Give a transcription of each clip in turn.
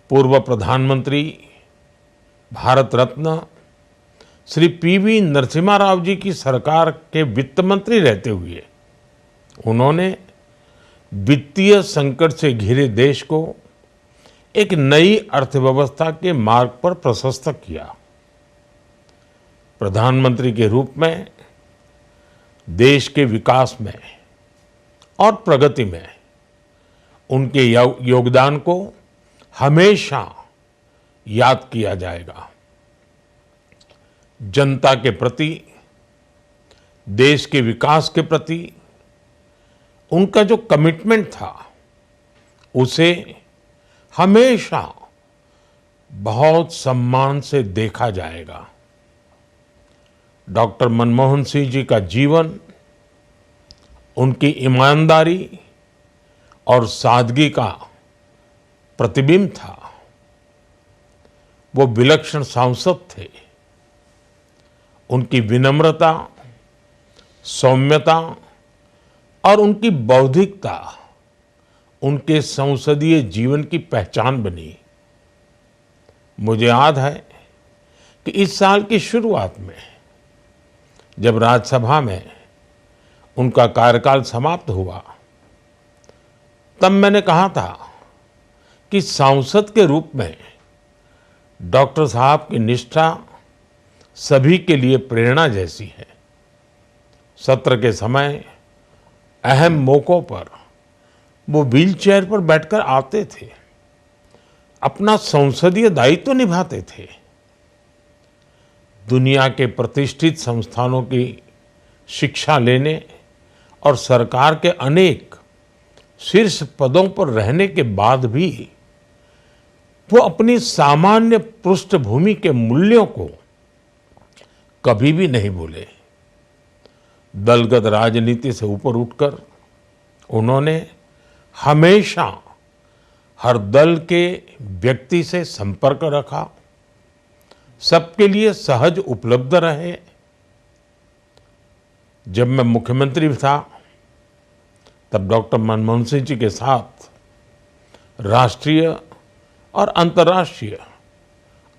पूर्व प्रधानमंत्री भारत रत्न श्री पीवी नरसिम्हा राव जी की सरकार के वित्त मंत्री रहते हुए उन्होंने वित्तीय संकट से घिरे देश को एक नई अर्थव्यवस्था के मार्ग पर प्रशस्त किया। प्रधानमंत्री के रूप में देश के विकास में और प्रगति में उनके योगदान को हमेशा याद किया जाएगा। जनता के प्रति, देश के विकास के प्रति उनका जो कमिटमेंट था उसे हमेशा बहुत सम्मान से देखा जाएगा। डॉक्टर मनमोहन सिंह जी का जीवन उनकी ईमानदारी और सादगी का प्रतिबिंब था। वो विलक्षण सांसद थे। उनकी विनम्रता, सौम्यता और उनकी बौद्धिकता उनके संसदीय जीवन की पहचान बनी। मुझे याद है कि इस साल की शुरुआत में जब राज्यसभा में उनका कार्यकाल समाप्त हुआ, तब मैंने कहा था कि सांसद के रूप में डॉक्टर साहब की निष्ठा सभी के लिए प्रेरणा जैसी है। सत्र के समय अहम मौकों पर वो व्हीलचेयर पर बैठकर आते थे, अपना संसदीय दायित्व निभाते थे। दुनिया के प्रतिष्ठित संस्थानों की शिक्षा लेने और सरकार के अनेक शीर्ष पदों पर रहने के बाद भी वो अपनी सामान्य पृष्ठभूमि के मूल्यों को कभी भी नहीं भूले। दलगत राजनीति से ऊपर उठकर उन्होंने हमेशा हर दल के व्यक्ति से संपर्क रखा, सबके लिए सहज उपलब्ध रहे। जब मैं मुख्यमंत्री था तब डॉक्टर मनमोहन सिंह जी के साथ राष्ट्रीय और अंतर्राष्ट्रीय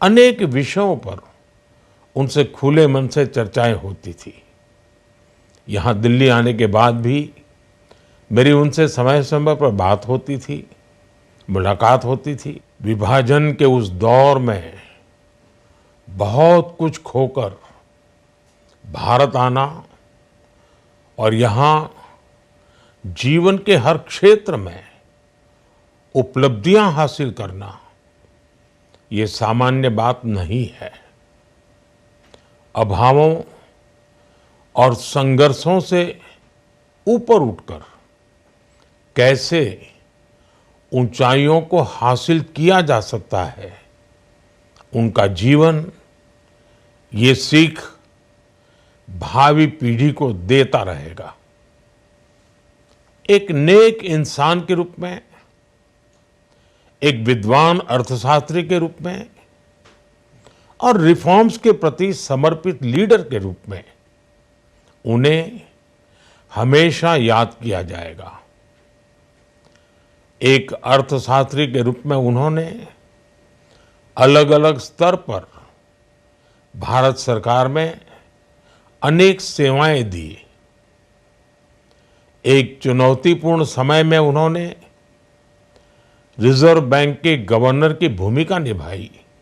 अनेक विषयों पर उनसे खुले मन से चर्चाएं होती थी। यहाँ दिल्ली आने के बाद भी मेरी उनसे समय समय पर बात होती थी, मुलाकात होती थी। विभाजन के उस दौर में बहुत कुछ खोकर भारत आना और यहाँ जीवन के हर क्षेत्र में उपलब्धियां हासिल करना, ये सामान्य बात नहीं है। अभावों और संघर्षों से ऊपर उठकर कैसे ऊंचाइयों को हासिल किया जा सकता है, उनका जीवन ये सीख भावी पीढ़ी को देता रहेगा। एक नेक इंसान के रूप में, एक विद्वान अर्थशास्त्री के रूप में और रिफॉर्म्स के प्रति समर्पित लीडर के रूप में उन्हें हमेशा याद किया जाएगा। एक अर्थशास्त्री के रूप में उन्होंने अलग अलग स्तर पर भारत सरकार में अनेक सेवाएं दी। एक चुनौतीपूर्ण समय में उन्होंने रिजर्व बैंक के गवर्नर की भूमिका निभाई।